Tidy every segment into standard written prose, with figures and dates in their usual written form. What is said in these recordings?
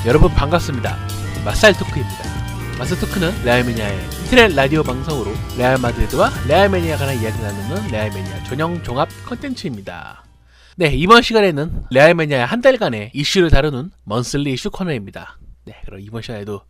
여러분 반갑습니다. 마살 토크입니다. 마살 토크는 레알매니아의 인터넷 라디오 방송으로 레알 마드리드와 레알 매니아에 관한 이야기 나누는 레알 매니아 전용 종합 컨텐츠입니다. 네, 이번 시간에는 레알 매니아의 한 달간의 이슈를 다루는 먼슬리 이슈 코너입니다. 네, 그럼 이번 시간에도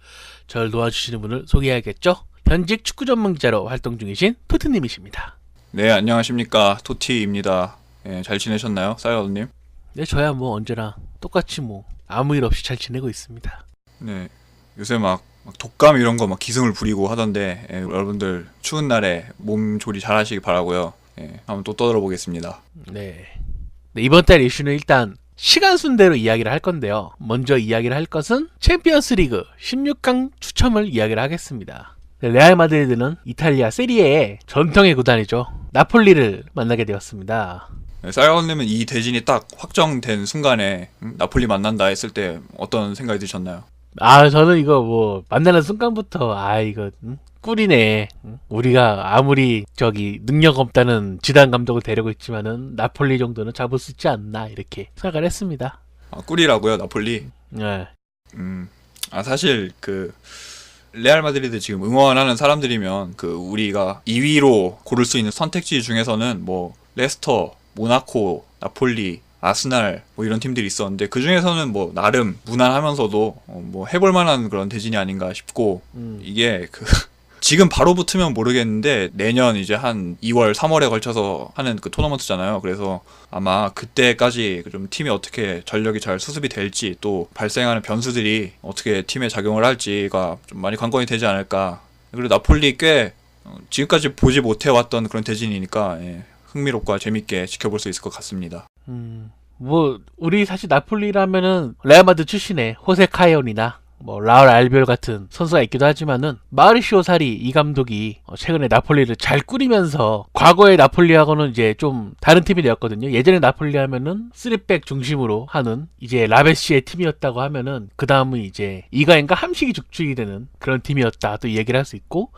저를 도와주시는 분을 소개해야겠죠? 현직 축구 전문 기자로 활동 중이신 토트님이십니다. 네, 안녕하십니까. 토티입니다. 예, 잘 지내셨나요, 사이언님? 네, 저야 뭐 언제나 똑같이 뭐 아무 일 없이 잘 지내고 있습니다. 네, 요새 막 독감 이런 거 막 기승을 부리고 하던데 여러분들 추운 날에 몸 조리 잘 하시기 바라고요. 한번 또 떠들어 보겠습니다. 네, 이번 달 이슈는 일단 시간 순대로 이야기를 할 건데요. 먼저 이야기를 할 것은 챔피언스 리그 16강 추첨을 이야기를 하겠습니다. 레알 마드리드는 이탈리아 세리에의 전통의 구단이죠. 나폴리를 만나게 되었습니다. 네, 사이언님은 이 대진이 딱 확정된 순간에 나폴리 만난다 했을 때 어떤 생각이 드셨나요? 저는 이거 뭐 만나는 순간부터 이거 꿀이네. 우리가 아무리 능력 없다는 지단 감독을 데리고 있지만은 나폴리 정도는 잡을 수 있지 않나 이렇게 생각을 했습니다. 꿀이라고요, 나폴리? 네. 사실 레알 마드리드 지금 응원하는 사람들이면 우리가 2위로 고를 수 있는 선택지 중에서는 뭐 레스터, 모나코, 나폴리, 아스날 뭐 이런 팀들이 있었는데 그 중에서는 뭐 나름 무난하면서도 뭐 해볼 만한 그런 대진이 아닌가 싶고 이게 지금 바로 붙으면 모르겠는데 내년 이제 한 2월, 3월에 걸쳐서 하는 토너먼트잖아요. 그래서 아마 그때까지 좀 팀이 어떻게 전력이 잘 수습이 될지 또 발생하는 변수들이 어떻게 팀에 작용을 할지가 좀 많이 관건이 되지 않을까. 그리고 나폴리 꽤 지금까지 보지 못해왔던 그런 대진이니까 흥미롭고 재밌게 지켜볼 수 있을 것 같습니다. 뭐 우리 사실 나폴리라면은 레알 마드리드 출신의 호세 카이온이나 뭐 라울 알비올 같은 선수가 있기도 하지만은 마우리시오 사리 이 감독이 최근에 나폴리를 잘 꾸리면서 과거의 나폴리하고는 이제 좀 다른 팀이 되었거든요. 예전에 나폴리 하면은 3백 중심으로 하는 이제 라베시의 팀이었다고 하면은 그 다음은 이제 이가인과 함식이 죽축이 되는 그런 팀이었다 또 얘기를 할 수 있고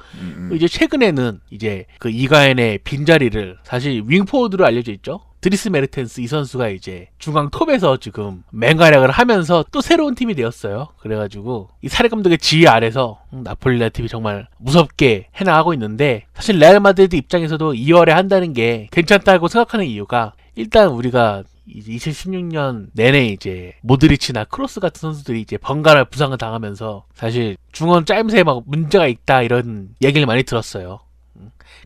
이제 최근에는 이제 이가인의 빈자리를 사실 윙포워드로 알려져 있죠. 드리스 메르텐스 이 선수가 이제 중앙 톱에서 지금 맹활약을 하면서 또 새로운 팀이 되었어요. 그래가지고 이 사리 감독의 지휘 아래서 나폴리 팀이 정말 무섭게 해나가고 있는데 사실 레알 마드리드 입장에서도 2월에 한다는 게 괜찮다고 생각하는 이유가 일단 우리가 이제 2016년 내내 이제 모드리치나 크로스 같은 선수들이 이제 번갈아 부상을 당하면서 사실 중원 짜임새에 막 문제가 있다 이런 얘기를 많이 들었어요.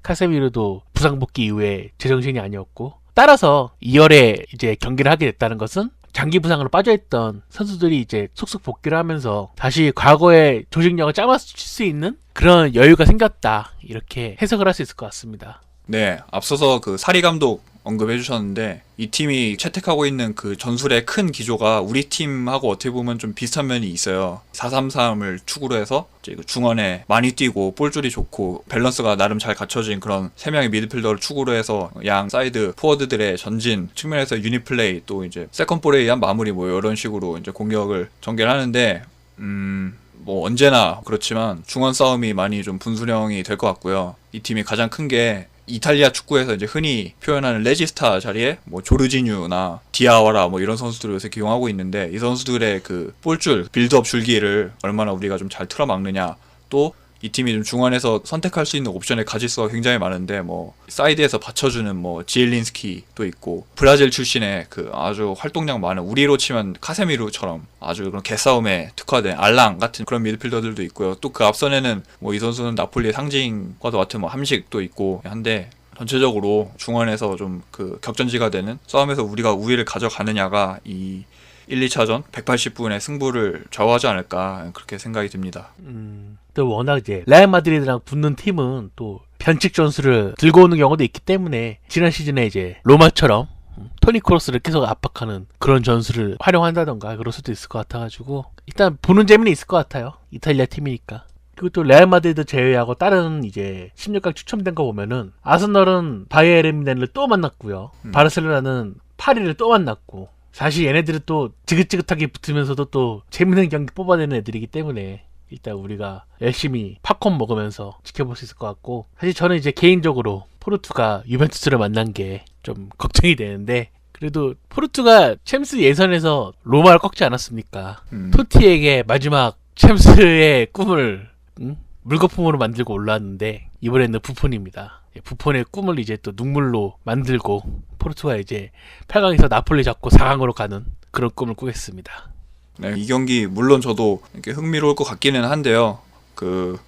카세미르도 부상 복귀 이후에 제정신이 아니었고 따라서 2월에 이제 경기를 하게 됐다는 것은 장기 부상으로 빠져있던 선수들이 이제 속속 복귀를 하면서 다시 과거의 조직력을 짜맞출 수 있는 그런 여유가 생겼다 이렇게 해석을 할 수 있을 것 같습니다. 네, 앞서서 사리 감독 언급해 주셨는데 이 팀이 채택하고 있는 전술의 큰 기조가 우리 팀하고 어떻게 보면 좀 비슷한 면이 있어요. 4-3-3을 축으로 해서 이제 중원에 많이 뛰고 볼줄이 좋고 밸런스가 나름 잘 갖춰진 그런 3명의 미드필더를 축으로 해서 양 사이드 포워드들의 전진 측면에서 유니플레이 또 이제 세컨볼에 의한 마무리 뭐 이런 식으로 이제 공격을 전개를 하는데 뭐 언제나 그렇지만 중원 싸움이 많이 좀 분수령이 될 것 같고요. 이 팀이 가장 큰 게 이탈리아 축구에서 이제 흔히 표현하는 레지스타 자리에 뭐 조르지뉴나 디아와라 뭐 이런 선수들을 요새 기용하고 있는데 이 선수들의 볼줄, 빌드업 줄기를 얼마나 우리가 좀 잘 틀어막느냐 또 이 팀이 좀 중원에서 선택할 수 있는 옵션의 가짓수가 굉장히 많은데 뭐 사이드에서 받쳐주는 뭐 지엘린스키도 있고 브라질 출신의 아주 활동량 많은 우리로 치면 카세미루처럼 아주 그런 개싸움에 특화된 알랑 같은 그런 미드필더들도 있고요. 또 앞선에는 뭐 이 선수는 나폴리의 상징과도 같은 뭐 함식도 있고 한데 전체적으로 중원에서 좀 격전지가 되는 싸움에서 우리가 우위를 가져가느냐가 이 1, 2차전 180분의 승부를 좌우하지 않을까 그렇게 생각이 듭니다. 또 워낙 이제 레알 마드리드랑 붙는 팀은 또 변칙 전술을 들고 오는 경우도 있기 때문에 지난 시즌에 이제 로마처럼 토니 크로스를 계속 압박하는 그런 전술을 활용한다던가 그럴 수도 있을 것 같아가지고 일단 보는 재미는 있을 것 같아요. 이탈리아 팀이니까. 그리고 또 레알 마드리드 제외하고 다른 이제 16강 추첨된 거 보면은 아스널은 바이에른 뮌헨을 또 만났고요. 바르셀로나는 파리를 또 만났고 사실 얘네들은 또 지긋지긋하게 붙으면서도 또 재밌는 경기 뽑아내는 애들이기 때문에 일단 우리가 열심히 팝콘 먹으면서 지켜볼 수 있을 것 같고 사실 저는 이제 개인적으로 포르투가 유벤투스를 만난 게 좀 걱정이 되는데 그래도 포르투가 챔스 예선에서 로마를 꺾지 않았습니까? 토티에게 마지막 챔스의 꿈을 물거품으로 만들고 올라왔는데 이번에는 부폰입니다. 부폰의 꿈을 이제 또 눈물로 만들고 포르투가 이제 8강에서 나폴리 잡고 4강으로 가는 그런 꿈을 꾸겠습니다. 네, 이 경기 물론 저도 이렇게 흥미로울 것 같기는 한데요. 그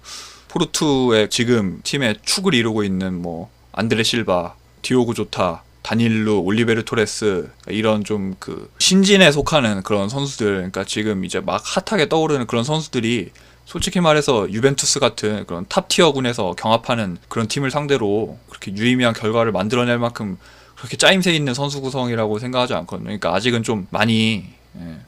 포르투의 지금 팀의 축을 이루고 있는 뭐 안드레 실바, 디오고 조타, 다닐루, 올리베르 토레스 이런 좀 그 신진에 속하는 그런 선수들, 그러니까 지금 이제 막 핫하게 떠오르는 그런 선수들이 솔직히 말해서 유벤투스 같은 그런 탑티어군에서 경합하는 그런 팀을 상대로 그렇게 유의미한 결과를 만들어낼 만큼 그렇게 짜임새 있는 선수 구성이라고 생각하지 않거든요. 그러니까 아직은 좀 많이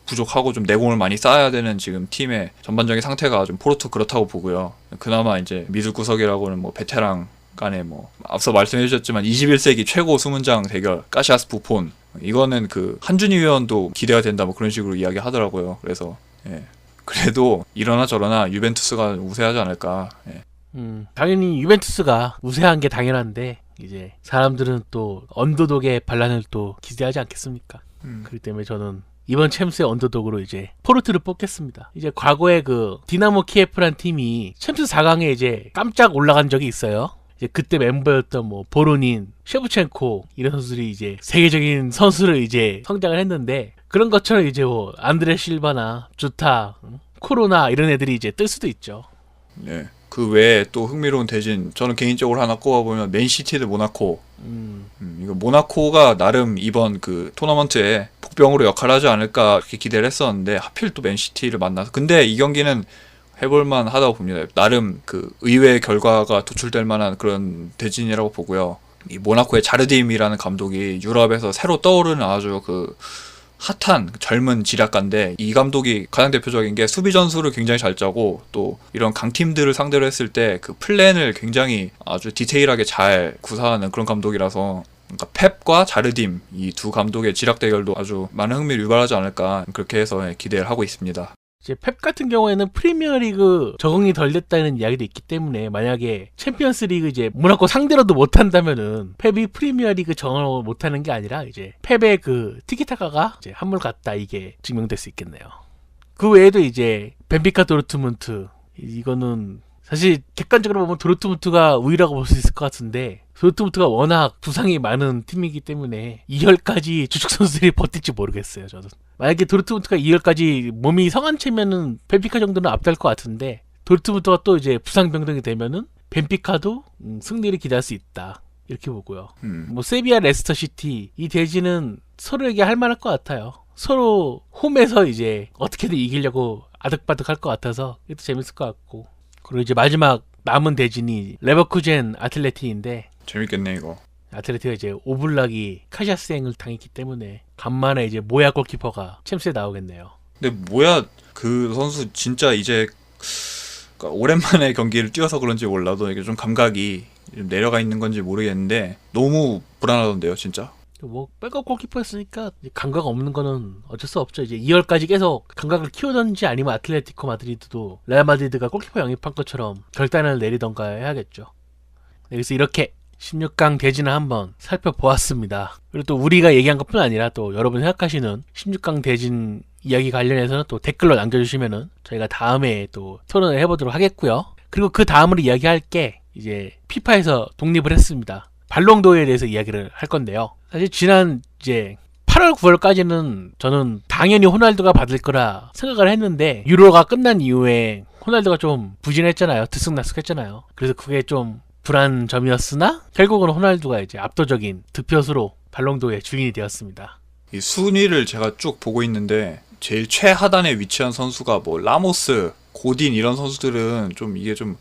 부족하고 좀 내공을 많이 쌓아야 되는 지금 팀의 전반적인 상태가 좀 포르투 그렇다고 보고요. 그나마 이제 미들 구석이라고는 뭐 베테랑 간에 뭐 앞서 말씀해 주셨지만 21세기 최고 수문장 대결 까시아스 부폰, 이거는 그 한준희 위원도 기대가 된다 뭐 그런 식으로 이야기 하더라고요. 그래서 그래도 이러나 저러나 유벤투스가 우세하지 않을까. 당연히 유벤투스가 우세한 게 당연한데 이제 사람들은 또 언더독의 반란을 또 기대하지 않겠습니까? 그렇기 때문에 저는 이번 챔스의 언더독으로 이제 포르투를 뽑겠습니다. 이제 과거에 그 디나모 키예프란 팀이 챔스 4강에 이제 깜짝 올라간 적이 있어요. 이제 그때 멤버였던 뭐 보로닌, 셰브첸코 이런 선수들이 이제 세계적인 선수를 이제 성장을 했는데 그런 것처럼 이제 뭐 안드레 실바나 조타, 코로나 이런 애들이 이제 뜰 수도 있죠. 네. 그 외에 또 흥미로운 대진, 저는 개인적으로 하나 꼽아보면 맨시티 대 모나코. 이거 모나코가 나름 이번 그 토너먼트에 복병으로 역할을 하지 않을까 이렇게 기대를 했었는데 하필 또 맨시티를 만나서, 근데 이 경기는 해볼만 하다고 봅니다. 나름 그 의외의 결과가 도출될 만한 그런 대진이라고 보고요. 이 모나코의 자르딤이라는 감독이 유럽에서 새로 떠오르는 아주 그 핫한 젊은 지략가인데, 이 감독이 가장 대표적인 게 수비 전술을 굉장히 잘 짜고 또 이런 강팀들을 상대로 했을 때 그 플랜을 굉장히 아주 디테일하게 잘 구사하는 그런 감독이라서, 그러니까 펩과 자르딤 이 두 감독의 지략 대결도 아주 많은 흥미를 유발하지 않을까 그렇게 해서 기대를 하고 있습니다. 이제 펩 같은 경우에는 프리미어리그 적응이 덜 됐다는 이야기도 있기 때문에 만약에 챔피언스리그 이제 모나코 상대로도 못한다면은 펩이 프리미어리그 적응을 못하는 게 아니라 이제 펩의 그 티키타카가 이제 한물 같다, 이게 증명될 수 있겠네요. 그 외에도 이제 벤피카 도르트문트, 이거는 사실 객관적으로 보면 도르트문트가 우위라고 볼 수 있을 것 같은데 도르트문트가 워낙 부상이 많은 팀이기 때문에 2열까지 주축 선수들이 버틸지 모르겠어요. 저는 만약에 도르트문트가 2열까지 몸이 성한 채면은 벤피카 정도는 앞달 것 같은데, 도르트문트가 또 이제 부상 병동이 되면은 벤피카도 승리를 기대할 수 있다, 이렇게 보고요. 뭐 세비야 레스터 시티, 이 대진은 서로에게 할 만할 것 같아요. 서로 홈에서 이제 어떻게든 이기려고 아득바득 할 것 같아서 이것도 재밌을 것 같고, 그리고 이제 마지막 남은 대진이 레버쿠젠 아틀레티인데, 재밌겠네 이거. 아틀레티가 이제 오블락이 카샤스행을 당했기 때문에 간만에 이제 모야 골키퍼가 챔스에 나오겠네요. 근데 뭐야, 그 선수 진짜 이제 그러니까 오랜만에 경기를 뛰어서 그런지 몰라도 이게 좀 감각이 좀 내려가 있는 건지 모르겠는데 너무 불안하던데요, 진짜. 뭐 백업 골키퍼였으니까 감각 없는 거는 어쩔 수 없죠. 이제 2월까지 계속 감각을 키우던지 아니면 아틀레티코 마드리드도 레알 마드리드가 골키퍼 영입한 것처럼 결단을 내리던가 해야겠죠. 그래서 이렇게 16강 대진을 한번 살펴보았습니다. 그리고 또 우리가 얘기한 것뿐 아니라 또 여러분이 생각하시는 16강 대진 이야기 관련해서는 또 댓글로 남겨주시면은 저희가 다음에 또 토론을 해보도록 하겠고요. 그리고 그 다음으로 이야기할 게 이제 피파에서 독립을 했습니다. 발롱도어에 대해서 이야기를 할 건데요. 사실 지난 이제 8월 9월까지는 저는 당연히 호날두가 받을 거라 생각을 했는데, 유로가 끝난 이후에 호날두가 좀 부진했잖아요. 들쑥날쑥했잖아요. 그래서 그게 좀 불안 점이었으나 결국은 호날두가 이제 압도적인 득표수로 발롱도어의 주인이 되었습니다. 이 순위를 제가 쭉 보고 있는데 제일 최하단에 위치한 선수가 뭐 라모스, 고딘 이런 선수들은 좀 이게 좀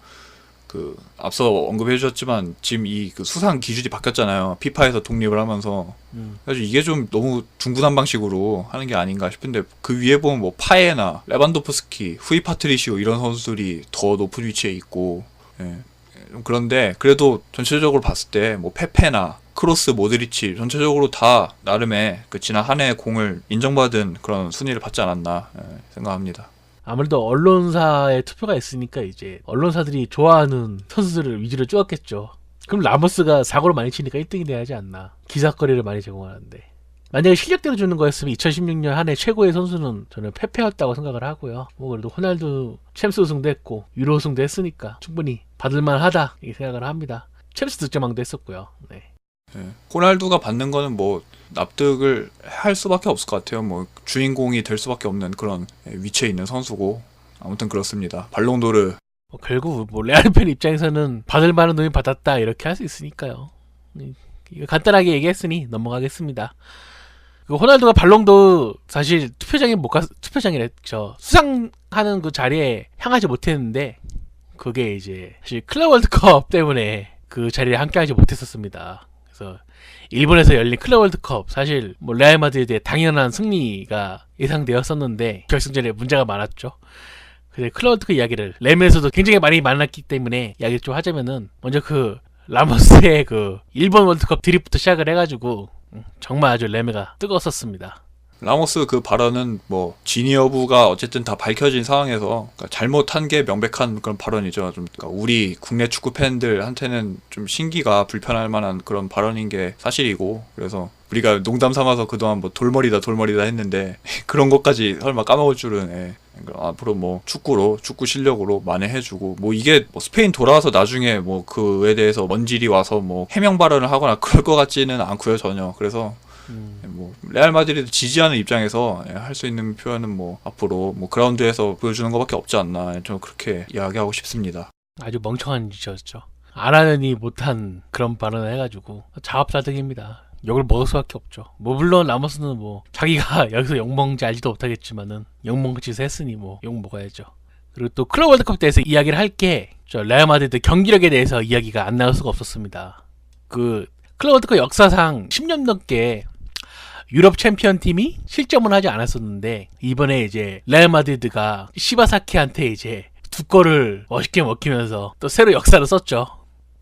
그 앞서 언급해 주셨지만 지금 이 그 수상 기준이 바뀌었잖아요. 피파에서 독립을 하면서. 그래서 이게 좀 너무 중구난 방식으로 하는 게 아닌가 싶은데, 그 위에 보면 뭐 파에나, 레반도프스키, 후이 파트리시오 이런 선수들이 더 높은 위치에 있고, 좀 그런데 그래도 전체적으로 봤을 때 뭐 페페나 크로스, 모드리치 전체적으로 다 나름의 그 지난 한 해의 공을 인정받은 그런 순위를 받지 않았나 생각합니다. 아무래도 언론사의 투표가 있으니까 이제 언론사들이 좋아하는 선수들을 위주로 쪼았겠죠. 그럼 라모스가 사고를 많이 치니까 1등이 돼야지 않나. 기사거리를 많이 제공하는데. 만약에 실력대로 주는 거였으면 2016년 한 해 최고의 선수는 저는 페페였다고 생각을 하고요. 뭐 그래도 호날두 챔스 우승도 했고 유로 우승도 했으니까 충분히 받을만하다 이 생각을 합니다. 챔스 득점왕도 했었고요. 네. 호날두가 받는 거는 뭐 납득을 할 수밖에 없을 것 같아요. 뭐 주인공이 될 수밖에 없는 그런 위치에 있는 선수고 아무튼 그렇습니다. 발롱도르 뭐 결국 뭐 레알 팬 입장에서는 받을 만한 돈이 받았다 이렇게 할 수 있으니까요. 이거 간단하게 얘기했으니 넘어가겠습니다. 그 호날두가 발롱도 사실 투표장에 못 가, 투표장이래 저 수상하는 그 자리에 향하지 못했는데 그게 이제 사실 클럽 월드컵 때문에 그 자리에 함께하지 못했었습니다. 그래서 일본에서 열린 클럽 월드컵 사실 뭐 레알 마드리드의 당연한 승리가 예상되었었는데 결승전에 문제가 많았죠. 근데 클럽 월드컵 이야기를 램에서도 굉장히 많이 만났기 때문에 이야기를 좀 하자면은 먼저 그 라모스의 그 일본 월드컵 드립부터 시작을 해가지고 정말 아주 레메가 뜨거웠었습니다. 라모스 그 발언은 뭐 진위 여부가 어쨌든 다 밝혀진 상황에서 그러니까 잘못한 게 명백한 그런 발언이죠. 좀 그러니까 우리 국내 축구 팬들한테는 좀 신기가 불편할 만한 그런 발언인 게 사실이고 그래서 우리가 농담 삼아서 그동안 뭐 돌머리다 했는데 그런 것까지 설마 까먹을 줄은 그러니까 앞으로 뭐 축구 실력으로 만회해주고 뭐 이게 뭐 스페인 돌아와서 나중에 뭐 그에 대해서 먼지리 와서 뭐 해명 발언을 하거나 그럴 것 같지는 않고요 전혀. 그래서 뭐 레알 마드리드 지지하는 입장에서 할 수 있는 표현은 뭐 앞으로 뭐 그라운드에서 보여주는 것밖에 없지 않나 저는 그렇게 이야기하고 싶습니다. 아주 멍청한 짓이었죠. 안 하느니 못한 그런 발언을 해가지고 자업자득입니다. 욕을 먹을 수밖에 없죠. 뭐 물론 라모스는 뭐 자기가 여기서 욕먹는지 알지도 못하겠지만은 욕먹은 짓을 했으니 뭐 욕 먹어야죠. 그리고 또 클럽 월드컵 대해서 이야기를 할 게 저 레알 마드리드 경기력에 대해서 이야기가 안 나올 수가 없었습니다. 그 클럽 월드컵 역사상 10년 넘게 유럽 챔피언 팀이 실점을 하지 않았었는데 이번에 이제 레알 마드리드가 시바사키한테 이제 두 골을 멋있게 먹히면서 또 새로 역사를 썼죠.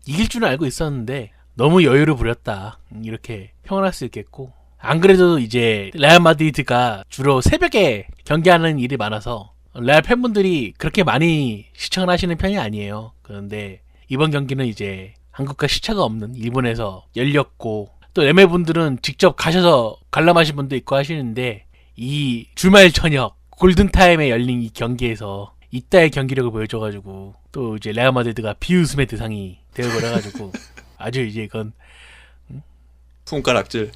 이길 줄은 알고 있었는데 너무 여유를 부렸다 이렇게 평을 수 있겠고 안 그래도 이제 레알 마드리드가 주로 새벽에 경기하는 일이 많아서 레알 팬분들이 그렇게 많이 시청을 하시는 편이 아니에요. 그런데 이번 경기는 이제 한국과 시차가 없는 일본에서 열렸고 또 레메분들은 직접 가셔서 관람하신 분도 있고 하시는데 이 주말 저녁 골든타임에 열린 이 경기에서 이따의 경기력을 보여줘가지고 또 이제 레알 마드리드가 비웃음의 대상이 되어버려가지고 아주 이제 이건 손가락질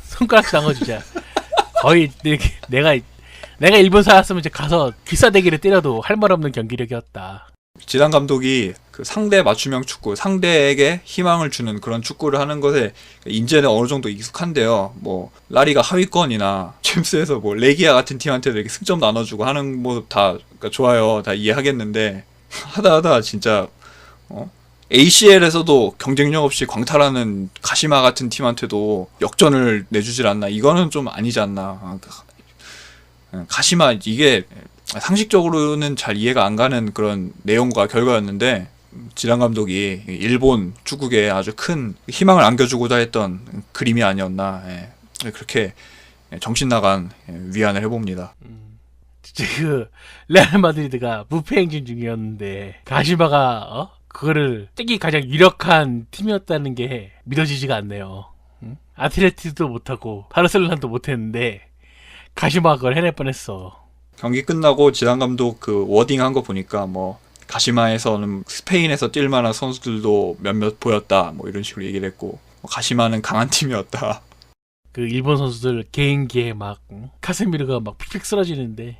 손가락 장어 진짜 거의 내가 일본 살았으면 이제 가서 기사대기를 때려도 할 말 없는 경기력이었다. 지단 감독이 그 상대 맞춤형 축구, 상대에게 희망을 주는 그런 축구를 하는 것에 인제는 어느 정도 익숙한데요. 뭐 라리가 하위권이나 챔스에서 뭐 레기아 같은 팀한테도 이렇게 승점 나눠주고 하는 모습 다 그러니까 좋아요, 다 이해하겠는데 하다 진짜 ACL에서도 경쟁력 없이 광탈하는 가시마 같은 팀한테도 역전을 내주질 않나. 이거는 좀 아니지 않나. 가시마 이게 상식적으로는 잘 이해가 안 가는 그런 내용과 결과였는데 지단 감독이 일본 축구계에 아주 큰 희망을 안겨주고자 했던 그림이 아니었나. 그렇게 정신 나간 위안을 해봅니다. 진짜 그 레알 마드리드가 무패 행진 중이었는데 가시마가 그거를 떼기 가장 유력한 팀이었다는 게 믿어지지가 않네요. 아틀레티도 못하고 바르셀로나도 못했는데 가시마가 그걸 해낼 뻔했어. 경기 끝나고 지단 감독 그 워딩 한 거 보니까 뭐 가시마에서는 스페인에서 뛸 만한 선수들도 몇몇 보였다 뭐 이런 식으로 얘기를 했고 가시마는 강한 팀이었다. 그 일본 선수들 개인기에 막 카세미르가 막 픽픽 쓰러지는데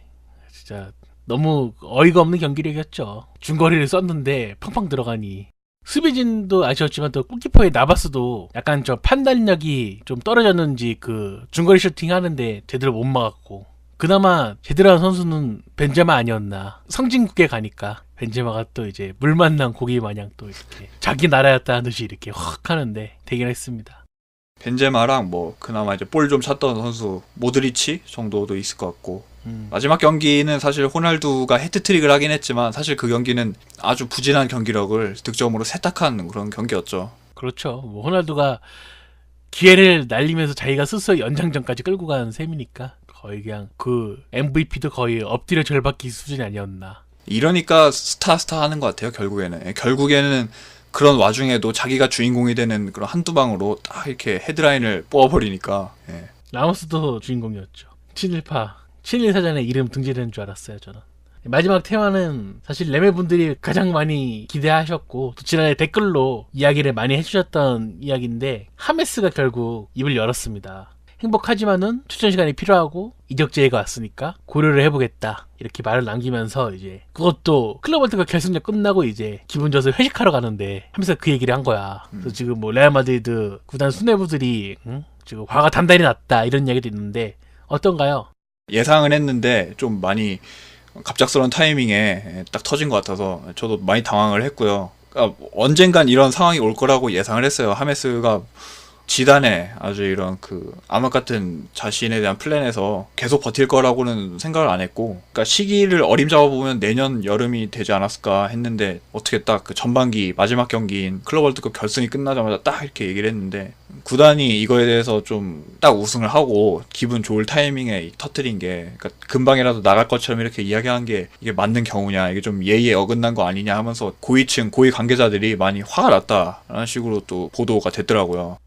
진짜 너무 어이가 없는 경기력이었죠. 중거리를 썼는데 팡팡 들어가니 수비진도 아쉬웠지만 또 골키퍼의 나바스도 약간 좀 판단력이 좀 떨어졌는지 그 중거리 슈팅 하는데 제대로 못 막았고 그나마 제대로 한 선수는 벤제마 아니었나. 성진국에 가니까 벤제마가 또 이제 물 만난 고기 마냥 또 이렇게 자기 나라였다는 듯이 이렇게 확 하는데 되긴 했습니다. 벤제마랑 뭐 그나마 이제 볼 좀 찼던 선수 모드리치 정도도 있을 것 같고 마지막 경기는 사실 호날두가 해트트릭을 하긴 했지만 사실 그 경기는 아주 부진한 경기력을 득점으로 세탁한 그런 경기였죠. 그렇죠. 뭐 호날두가 기회를 날리면서 자기가 스스로 연장전까지 끌고 가는 셈이니까 거의 그냥 그 MVP도 거의 엎드려 절받기 수준이 아니었나. 이러니까 스타 하는 것 같아요. 결국에는 그런 와중에도 자기가 주인공이 되는 그런 한두 방으로 딱 이렇게 헤드라인을 뽑아버리니까 라모스도 주인공이었죠. 친일파. 친일 사전에 이름 등재되는 줄 알았어요, 저는. 마지막 테마는 사실 레메 분들이 가장 많이 기대하셨고 또 지난해 댓글로 이야기를 많이 해주셨던 이야기인데 하메스가 결국 입을 열었습니다. 행복하지만은 추천 시간이 필요하고 이적 제의가 왔으니까 고려를 해보겠다 이렇게 말을 남기면서 이제 그것도 클럽 월드컵 결승전 끝나고 이제 기분 좋아서 회식하러 가는데 하면서 그 얘기를 한 거야. 그래서 지금 뭐 레알 마드리드 구단 수뇌부들이 지금 화가 단단히 났다 이런 이야기도 있는데 어떤가요? 예상은 했는데 좀 많이 갑작스러운 타이밍에 딱 터진 것 같아서 저도 많이 당황을 했고요. 그러니까 언젠간 이런 상황이 올 거라고 예상을 했어요. 하메스가 지단에 아주 이런 그 암흑 같은 자신에 대한 플랜에서 계속 버틸 거라고는 생각을 안 했고, 그러니까 시기를 어림잡아 보면 내년 여름이 되지 않았을까 했는데 어떻게 딱 그 전반기 마지막 경기인 클럽 월드컵 결승이 끝나자마자 딱 이렇게 얘기를 했는데, 구단이 이거에 대해서 좀 딱 우승을 하고 기분 좋을 타이밍에 터뜨린 게, 그러니까 금방이라도 나갈 것처럼 이렇게 이야기한 게 이게 맞는 경우냐, 이게 좀 예의에 어긋난 거 아니냐 하면서 고위층 고위 관계자들이 많이 화가 났다라는 식으로 또 보도가 됐더라고요.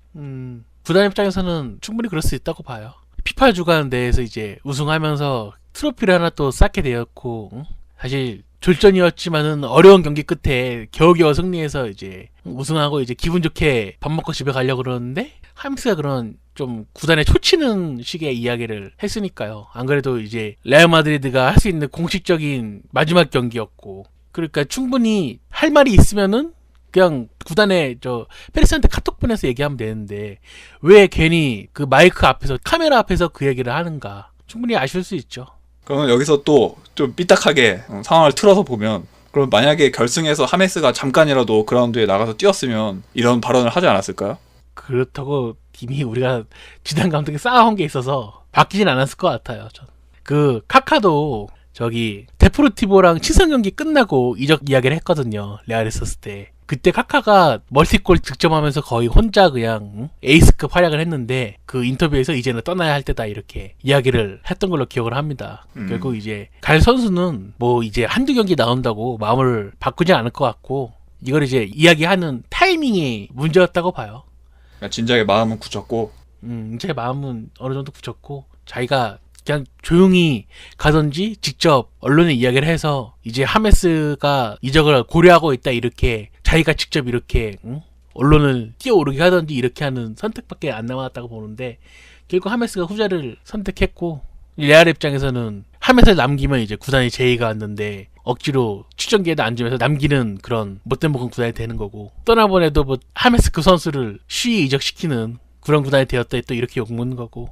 구단 입장에서는 충분히 그럴 수 있다고 봐요. 피파 주간 대회에서 이제 우승하면서 트로피를 하나 또 쌓게 되었고, 사실 졸전이었지만은 어려운 경기 끝에 겨우겨우 승리해서 이제 우승하고 이제 기분 좋게 밥 먹고 집에 가려고 그러는데 하임스가 그런 좀 구단에 초치는 식의 이야기를 했으니까요. 안 그래도 이제 레알 마드리드가 할 수 있는 공식적인 마지막 경기였고, 그러니까 충분히 할 말이 있으면은 그냥 구단에 저 페레스한테 카톡 보내서 얘기하면 되는데 왜 괜히 그 마이크 앞에서 카메라 앞에서 그 얘기를 하는가, 충분히 아실 수 있죠. 그러면 여기서 또 좀 삐딱하게 상황을 틀어서 보면, 그럼 만약에 결승에서 하메스가 잠깐이라도 그라운드에 나가서 뛰었으면 이런 발언을 하지 않았을까요? 그렇다고 이미 우리가 지단 감독이 쌓아온 게 있어서 바뀌진 않았을 것 같아요. 전. 그 카카도 저기 데포르티보랑 친선 경기 끝나고 이적 이야기를 했거든요. 레알에 있었을 때. 그때 카카가 멀티골 득점하면서 거의 혼자 그냥 에이스급 활약을 했는데 그 인터뷰에서 이제는 떠나야 할 때다 이렇게 이야기를 했던 걸로 기억을 합니다. 결국 이제 갈 선수는 뭐 이제 한두 경기 나온다고 마음을 바꾸지 않을 것 같고, 이걸 이제 이야기하는 타이밍이 문제였다고 봐요. 그러니까 진작에 마음은 굳혔고, 제 마음은 어느 정도 굳혔고, 자기가 그냥 조용히 가든지 직접 언론에 이야기를 해서 이제 하메스가 이적을 고려하고 있다 이렇게 자기가 직접 이렇게 언론을 뛰어오르게 하든지 이렇게 하는 선택밖에 안 남았다고 보는데, 결국 하메스가 후자를 선택했고, 레알 입장에서는 하메스를 남기면 이제 구단이 제의가 왔는데 억지로 출전기에다 앉으면서 남기는 그런 못된 목은 구단이 되는 거고, 떠나보내도 뭐 하메스 그 선수를 쉬이 이적시키는 그런 구단이 되었다 또 이렇게 욕먹는 거고.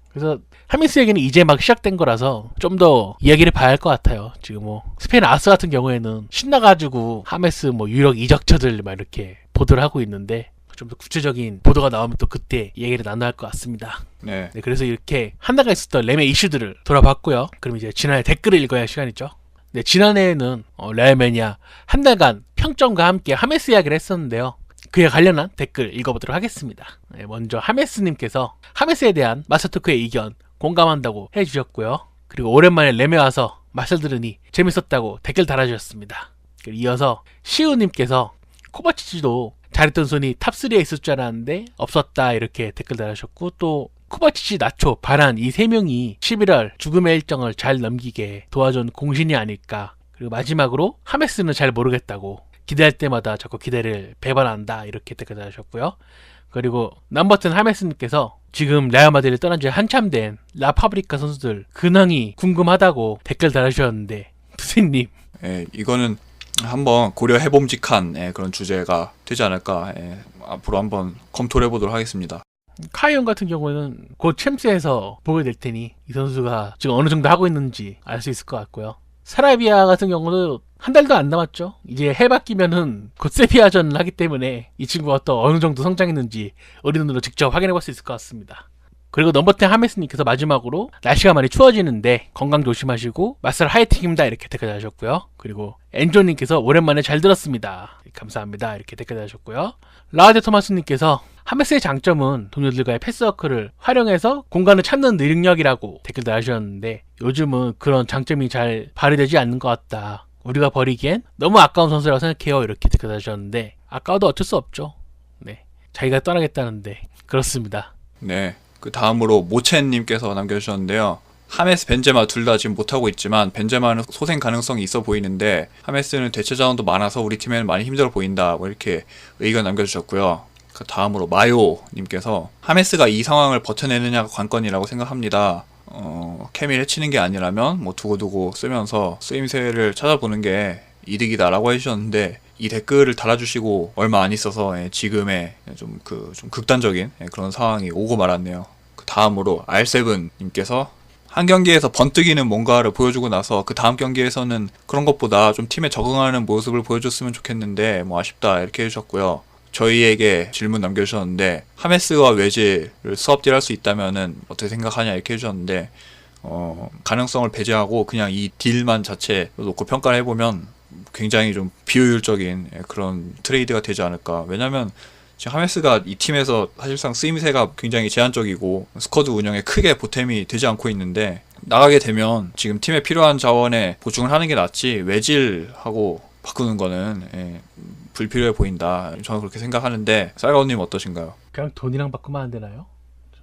그래서 하메스에게는 이제 막 시작된 거라서 좀 더 이야기를 봐야 할 것 같아요. 지금 뭐 스페인 아스 같은 경우에는 신나가지고 하메스 뭐 유력 이적처들 막 이렇게 보도를 하고 있는데, 좀 더 구체적인 보도가 나오면 또 그때 얘기를 나눠야 할 것 같습니다. 네. 그래서 이렇게 한 달간 있었던 레메 이슈들을 돌아봤고요. 그럼 이제 지난해 댓글을 읽어야 할 시간이죠. 네, 지난해에는 레알매니아 한 달간 평점과 함께 하메스 이야기를 했었는데요. 그에 관련한 댓글 읽어보도록 하겠습니다. 네, 먼저 하메스님께서 하메스에 대한 마사토크의 의견 공감한다고 해주셨고요. 그리고 오랜만에 레메 와서 말씀 들으니 재밌었다고 댓글 달아주셨습니다. 그리고 이어서 시우님께서 코바치치도 잘했던 손이 탑3에 있을 줄 알았는데 없었다 이렇게 댓글 달아주셨고, 또 코바치치, 나초, 바란 이 세 명이 11월 죽음의 일정을 잘 넘기게 도와준 공신이 아닐까. 그리고 마지막으로 하메스는 잘 모르겠다고 기대할 때마다 자꾸 기대를 배반한다 이렇게 댓글 달아주셨고요. 그리고 넘버튼 하메스님께서 지금 레알 마드리드 떠난 지 한참 된 라파브리카 선수들 근황이 궁금하다고 댓글 달아주셨는데, 부세님. 예, 이거는 한번 고려해봄직한 그런 주제가 되지 않을까, 앞으로 한번 검토를 해보도록 하겠습니다. 카이온 같은 경우에는 곧 챔스에서 보게 될 테니 이 선수가 지금 어느 정도 하고 있는지 알 수 있을 것 같고요. 사라비아 같은 경우도 한 달도 안 남았죠. 이제 해 바뀌면은 곧 세비야전을 하기 때문에 이 친구가 또 어느 정도 성장했는지 우리 눈으로 직접 확인해 볼 수 있을 것 같습니다. 그리고 넘버10 하메스님께서 마지막으로 날씨가 많이 추워지는데 건강 조심하시고 마살 화이팅입니다 이렇게 댓글 달으셨고요. 그리고 엔조님께서 오랜만에 잘 들었습니다. 감사합니다 이렇게 댓글 달으셨고요. 라우데 토마스님께서 하메스의 장점은 동료들과의 패스워크를 활용해서 공간을 찾는 능력이라고 댓글 달으셨는데, 요즘은 그런 장점이 잘 발휘되지 않는 것 같다. 우리가 버리기엔 너무 아까운 선수라고 생각해요 이렇게 댓글 달으셨는데, 아까워도 어쩔 수 없죠. 네, 자기가 떠나겠다는데. 그렇습니다. 네, 그 다음으로 모첸님께서 남겨주셨는데요. 하메스, 벤제마 둘 다 지금 못하고 있지만 벤제마는 소생 가능성이 있어 보이는데 하메스는 대체 자원도 많아서 우리 팀에는 많이 힘들어 보인다. 뭐 이렇게 의견 남겨주셨고요. 그 다음으로 마요님께서 하메스가 이 상황을 버텨내느냐가 관건이라고 생각합니다. 케미를 해치는 게 아니라면 뭐 두고두고 쓰면서 쓰임새를 찾아보는 게 이득이다라고 해주셨는데 이 댓글을 달아주시고 얼마 안 있어서 지금의 좀 극단적인 그런 상황이 오고 말았네요. 그 다음으로 R7님께서 한 경기에서 번뜩이는 뭔가를 보여주고 나서 그 다음 경기에서는 그런 것보다 좀 팀에 적응하는 모습을 보여줬으면 좋겠는데 뭐 아쉽다 이렇게 해주셨고요. 저희에게 질문 남겨주셨는데 하메스와 외질을 수업딜 할 수 있다면은 어떻게 생각하냐 이렇게 해주셨는데 가능성을 배제하고 그냥 이 딜만 자체 놓고 평가를 해보면 굉장히 좀 비효율적인 그런 트레이드가 되지 않을까. 왜냐면 지금 하메스가 이 팀에서 사실상 쓰임새가 굉장히 제한적이고 스쿼드 운영에 크게 보탬이 되지 않고 있는데 나가게 되면 지금 팀에 필요한 자원에 보충을 하는 게 낫지 외질하고 바꾸는 거는 불필요해 보인다. 저는 그렇게 생각하는데 쌀가우님 어떠신가요? 그냥 돈이랑 바꾸면 안 되나요?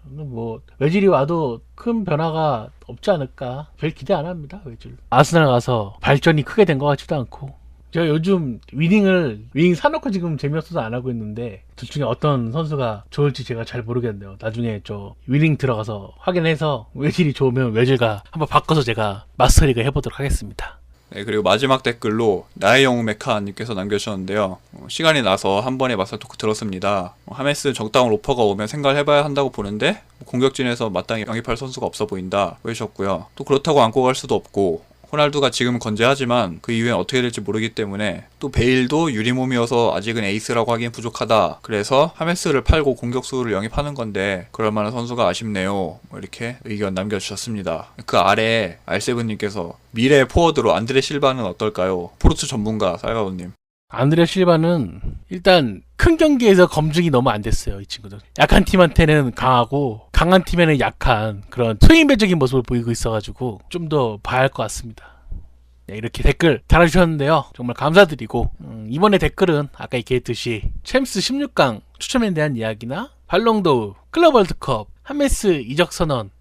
저는 뭐 외질이 와도 큰 변화가 없지 않을까. 별 기대 안 합니다. 외질. 아스날 가서 발전이 크게 된 것 같지도 않고. 제가 요즘 위닝 사놓고 지금 재미없어서 안 하고 있는데 둘 중에 어떤 선수가 좋을지 제가 잘 모르겠네요. 나중에 저 위닝 들어가서 확인해서 외질이 좋으면 외질과 한번 바꿔서 제가 마스터리그 해보도록 하겠습니다. 네, 그리고 마지막 댓글로 나의 영웅 메카님께서 남겨주셨는데요. 시간이 나서 한 번에 마스터 토크 들었습니다. 하메스 적당한 오퍼가 오면 생각을 해봐야 한다고 보는데 공격진에서 마땅히 영입할 선수가 없어 보인다 해주셨고요. 또 그렇다고 안고 갈 수도 없고 호날두가 지금은 건재하지만 그 이후엔 어떻게 될지 모르기 때문에 또 베일도 유리몸이어서 아직은 에이스라고 하기엔 부족하다. 그래서 하메스를 팔고 공격수를 영입하는 건데 그럴 만한 선수가 아쉽네요. 뭐 이렇게 의견 남겨주셨습니다. 그 아래에 R7님께서 미래 포워드로 안드레 실바는 어떨까요? 포르투 전문가 쌀가우님. 안드레 실바는 일단 큰 경기에서 검증이 너무 안 됐어요. 이 친구들 약한 팀한테는 강하고 강한 팀에는 약한 그런 투인배적인 모습을 보이고 있어가지고 좀 더 봐야 할 것 같습니다. 네, 이렇게 댓글 달아주셨는데요. 정말 감사드리고 이번에 댓글은 아까 얘기했듯이 챔스 16강 추첨에 대한 이야기나 발롱도우, 클럽 월드컵, 하메스 이적 선언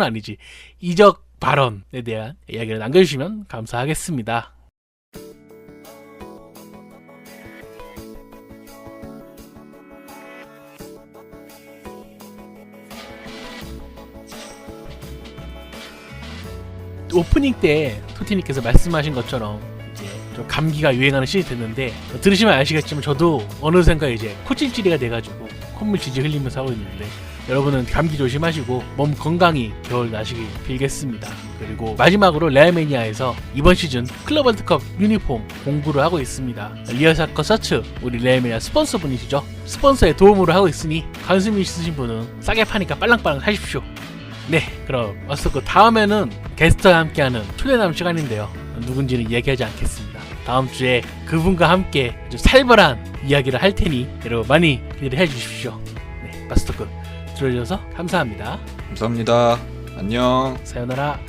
아니지 이적 발언에 대한 이야기를 남겨주시면 감사하겠습니다. 오프닝 때 토티님께서 말씀하신 것처럼 이제 좀 감기가 유행하는 시즌이 됐는데 들으시면 아시겠지만 저도 어느샌가 이제 코찔찔이가 돼가지고 콧물 지지 흘리면서 하고 있는데 여러분은 감기 조심하시고 몸 건강히 겨울 나시길 빌겠습니다. 그리고 마지막으로 레알매니아에서 이번 시즌 클럽 월드컵 유니폼 공구를 하고 있습니다. 리얼사커 서츠 우리 레알매니아 스폰서분이시죠. 스폰서의 도움으로 하고 있으니 관심 있으신 분은 싸게 파니까 빨랑빨랑 사십시오. 네, 그럼 그 다음에는 게스트와 함께하는 초대남 시간인데요. 누군지는 얘기하지 않겠습니다. 다음 주에 그분과 함께 아주 살벌한 이야기를 할 테니 여러분 많이 기대해 주십시오. 네, 마스터급 들어주셔서 감사합니다. 감사합니다. 안녕. 사요나라.